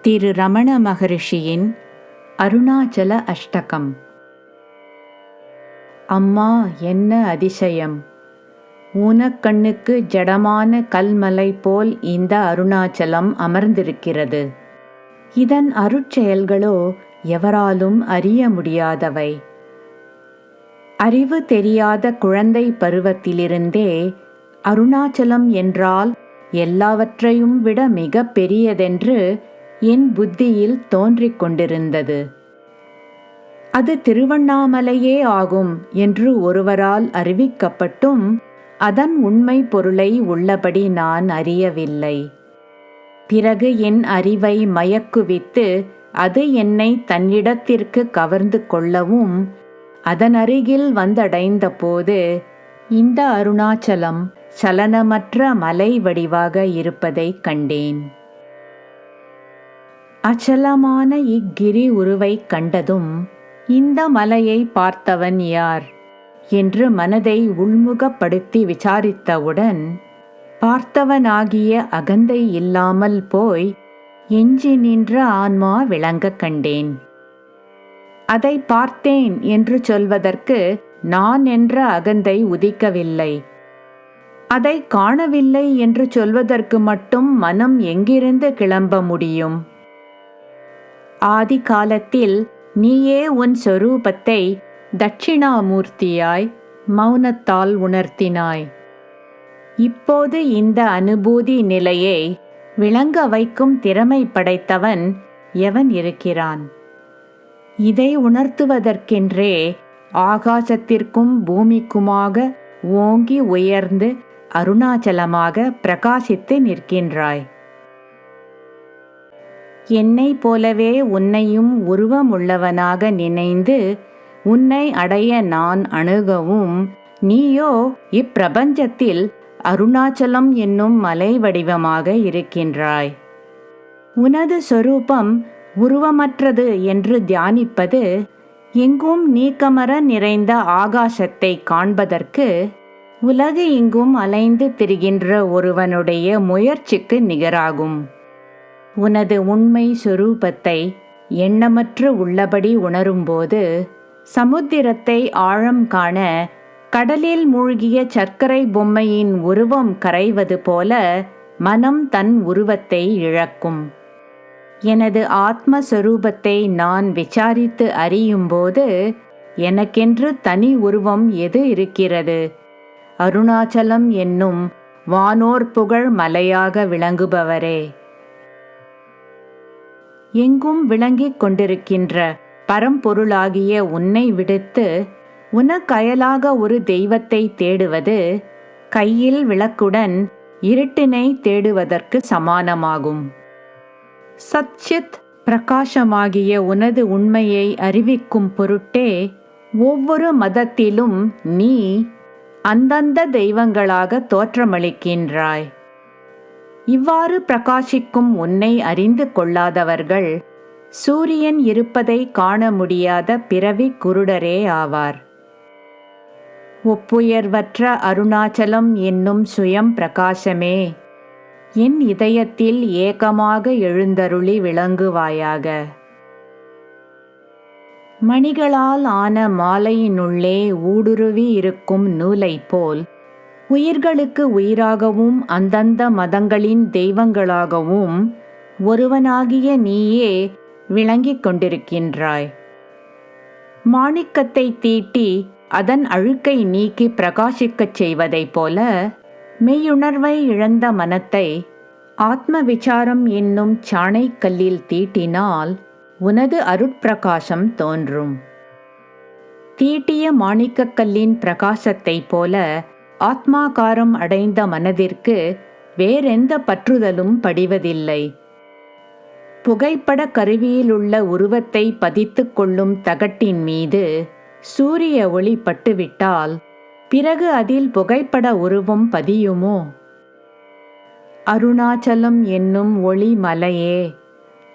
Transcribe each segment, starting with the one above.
திரு ரமண மகரிஷியின் அருணாச்சல அஷ்டகம். அம்மா, என்ன அதிசயம்! ஊனக்கண்ணுக்கு ஜடமான கல்மலை போல் இந்த அருணாச்சலம் அமர்ந்திருக்கிறது. இதன் அருட்செயல்களோ எவராலும் அறிய முடியாதவை. அறிவு தெரியாத குழந்தை பருவத்திலிருந்தே அருணாச்சலம் என்றால் எல்லாவற்றையும் விட மிக பெரியதென்று என் புத்தியில் தோன்றிக் கொண்டிருந்தது. அது திருவண்ணாமலையே ஆகும் என்று ஒருவரால் அறிவிக்கப்பட்டும் அதன் உண்மை பொருளை உள்ளபடி நான் அறியவில்லை. பிறகு என் அறிவை மயக்குவித்து அது என்னை தன்னிடத்திற்கு கவர்ந்து கொள்ளவும் அதன் அருகில் வந்தடைந்த போது இந்த அருணாச்சலம் சலனமற்ற மலை வடிவாக இருப்பதை கண்டேன். அச்சலமான இக்கிரி உருவை கண்டதும் இந்த மலையை பார்த்தவன் யார் என்று மனதை உள்முகப்படுத்தி விசாரித்தவுடன் பார்த்தவனாகிய அகந்தை இல்லாமல் போய் எஞ்சி நின்ற ஆன்மா விளங்க கண்டேன். அதை பார்த்தேன் என்று சொல்வதற்கு நான் என்ற அகந்தை உதிக்கவில்லை. அதை காணவில்லை என்று சொல்வதற்கு மட்டும் மனம் எங்கிருந்து கிளம்ப முடியும்? ஆதி காலத்தில் நீயே உன் சொரூபத்தை தட்சிணாமூர்த்தியாய் மௌனத்தால் உணர்த்தினாய். இப்போது இந்த அனுபூதி நிலையை விளங்க வைக்கும் திறமை படைத்தவன் எவன் இருக்கிறான்? இதை உணர்த்துவதற்கென்றே ஆகாசத்திற்கும் பூமிக்குமாக ஓங்கி உயர்ந்து அருணாச்சலமாக பிரகாசித்து நிற்கின்றாய். என்னை போலவே உன்னையும் உருவமுள்ளவனாக நினைந்து உன்னை அடைய நான் அணுகவும் நீயோ இப்பிரபஞ்சத்தில் அருணாச்சலம் என்னும் மலை வடிவமாக இருக்கின்றாய். உனது சொரூபம் உருவமற்றது என்று தியானிப்பது எங்கும் நீக்கமர நிறைந்த ஆகாசத்தை காண்பதற்கு உலகு எங்கும் அலைந்து திரிகின்ற ஒருவனுடைய முயற்சிக்கு நிகராகும். உனது உண்மை சொரூபத்தை எண்ணமற்று உள்ளபடி உணரும்போது சமுத்திரத்தை ஆழம் காண கடலில் மூழ்கிய சர்க்கரை பொம்மையின் உருவம் கரைவது போல மனம் தன் உருவத்தை இழக்கும். எனது ஆத்மஸ்வரூபத்தை நான் விசாரித்து அறியும்போது எனக்கென்று தனி உருவம் எது இருக்கிறது? அருணாச்சலம் என்னும் வானோர் புகழ் மலையாக விளங்குபவரே! எங்கும் விளங்கிக் கொண்டிருக்கின்ற பரம்பொருளாகிய உன்னை விடுத்து உனக்கயலாக ஒரு தெய்வத்தை தேடுவது கையில் விளக்குடன் இருட்டினை தேடுவதற்கு சமானமாகும். சச்சித் பிரகாசமாகிய உனது உண்மையை அறிவிக்கும் பொருட்டே ஒவ்வொரு மதத்திலும் நீ அந்தந்த தெய்வங்களாக தோற்றமளிக்கின்றாய். இவ்வாறு பிரகாசிக்கும் உன்னை அறிந்து கொள்ளாதவர்கள் சூரியன் இருப்பதை காண முடியாத பிறவி குருடரே ஆவார். ஒப்புயர்வற்ற அருணாச்சலம் என்னும் சுயம் பிரகாசமே, என் இதயத்தில் ஏகமாக எழுந்தருளி விளங்குவாயாக. மணிகளால் ஆன மாலையினுள்ளே ஊடுருவி இருக்கும் நூலை போல் உயிர்களுக்கு உயிராகவும் அந்தந்த மதங்களின் தெய்வங்களாகவும் ஒருவனாகிய நீயே விளங்கிக் கொண்டிருக்கின்றாய். மாணிக்கத்தை தீட்டி அதன் அழுக்கை நீக்கி பிரகாசிக்கச் செய்வதைப் போல மெய்யுணர்வை இழந்த மனத்தை ஆத்ம விசாரம் என்னும் சாணைக்கல்லில் தீட்டினால் உனது அருட்பிரகாசம் தோன்றும். தீட்டிய மாணிக்கக்கல்லின் பிரகாசத்தைப் போல ஆத்மாகாரம் அடைந்த மனதிற்கு வேறெந்த பற்றுதலும் படிவதில்லை. புகைப்பட கருவியிலுள்ள உருவத்தை பதித்து கொள்ளும் தகட்டின் மீது சூரிய ஒளி பட்டுவிட்டால் பிறகு அதில் புகைப்பட உருவம் பதியுமோ? அருணாச்சலம் என்னும் ஒளி மலையே,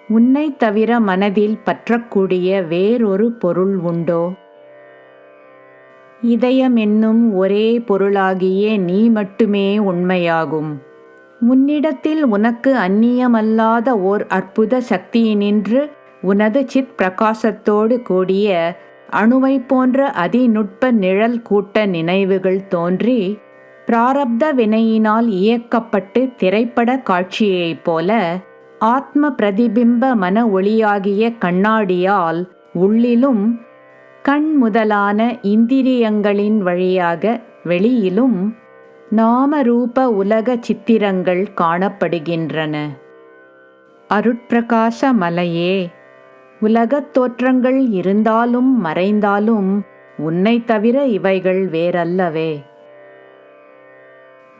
உன்னை தவிர மனதில் பற்றக்கூடிய வேறொரு பொருள் உண்டோ? இதயம் என்னும் ஒரே பொருளாகிய நீ மட்டுமே உண்மையாகும். உன்னிடத்தில் உனக்கு அந்நியமல்லாத ஓர் அற்புத சக்தியினின்று உனது சித் பிரகாசத்தோடு கூடிய அணுவைப் போன்ற அதிநுட்ப நிழல் கூட்ட நினைவுகள் தோன்றி பிராரப்த வினையினால் இயக்கப்பட்டு திரைப்பட காட்சியைப் போல ஆத்ம பிரதிபிம்ப மன ஒளியாகிய கண்ணாடியால் உள்ளிலும் கண் முதலான இந்திரியங்களின் வழியாக வெளியிலும் நாமரூப உலக சித்திரங்கள் காணப்படுகின்றன. அருட்பிரகாச மலையே, உலகத் தோற்றங்கள் இருந்தாலும் மறைந்தாலும் உன்னை தவிர இவைகள் வேறல்லவே.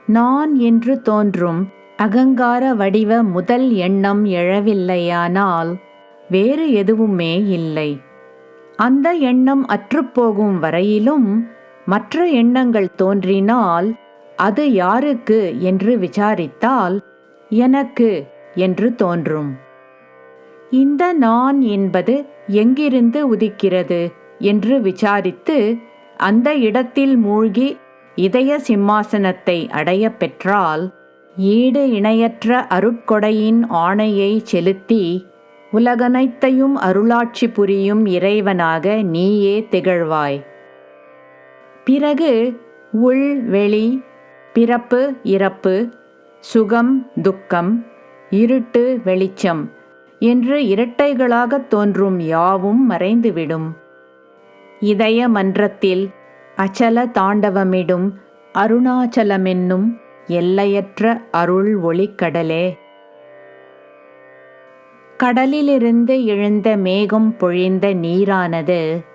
நான் என்று தோன்றும் அகங்கார வடிவ முதல் எண்ணம் எழவில்லையானால் வேறு எதுவுமே இல்லை. அந்த எண்ணம் அற்றுப்போகும் வரையிலும் மற்ற எண்ணங்கள் தோன்றினால் அது யாருக்கு என்று விசாரித்தால் எனக்கு என்று தோன்றும். இந்த நான் என்பது எங்கிருந்து உதிக்கிறது என்று விசாரித்து அந்த இடத்தில் மூழ்கி இதய சிம்மாசனத்தை அடைய பெற்றால் ஈடு இணையற்ற அருட்கொடையின் ஆணையை செலுத்தி உலகனைத்தையும் அருளாட்சி புரியும் இறைவனாக நீயே திகழ்வாய். பிறகு உள் வெளி, பிறப்பு இறப்பு, சுகம் துக்கம், இருட்டு வெளிச்சம் என்று இரட்டைகளாக தோன்றும் யாவும் மறைந்துவிடும். இதய மன்றத்தில் அச்சல தாண்டவமிடும் அருணாச்சலமென்னும் எல்லையற்ற அருள் ஒளிக்கடலே. கடலிலிருந்து எழுந்த மேகம் பொழிந்த நீரானது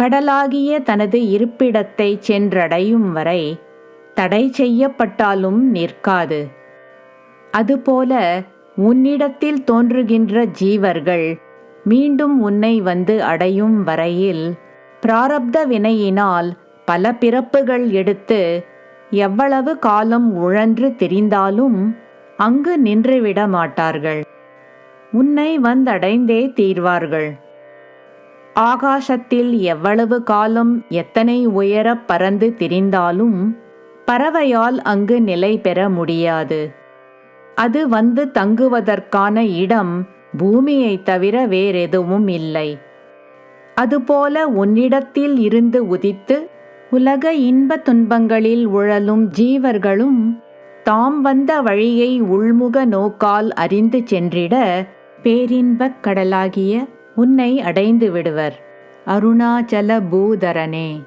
கடலாகிய தனது இருப்பிடத்தை சென்றடையும் வரை தடை செய்யப்பட்டாலும் நிற்காது. அதுபோல உன்னிடத்தில் தோன்றுகின்ற ஜீவர்கள் மீண்டும் உன்னை வந்து அடையும் வரையில் பிராரப்த வினையினால் பல பிறப்புகள் எடுத்து எவ்வளவு காலம் உழன்று திரிந்தாலும் அங்கு நின்றுவிட மாட்டார்கள். உன்னை வந்தடைந்தே தீர்வார்கள். ஆகாசத்தில் எவ்வளவு காலம் எத்தனை உயரப் பறந்து திரிந்தாலும் பறவையால் அங்கு நிலை பெற முடியாது. அது வந்து தங்குவதற்கான இடம் பூமியை தவிர வேறெதுவும் இல்லை. அதுபோல உன்னிடத்தில் இருந்து உதித்து உலக இன்ப துன்பங்களில் உழலும் ஜீவர்களும் தாம் வந்த வழியை உள்முக நோக்கால் அறிந்து சென்றிட பேரின்பக் கடலாகிய உன்னை அடைந்து விடுவர். அருணாச்சல பூதரனே.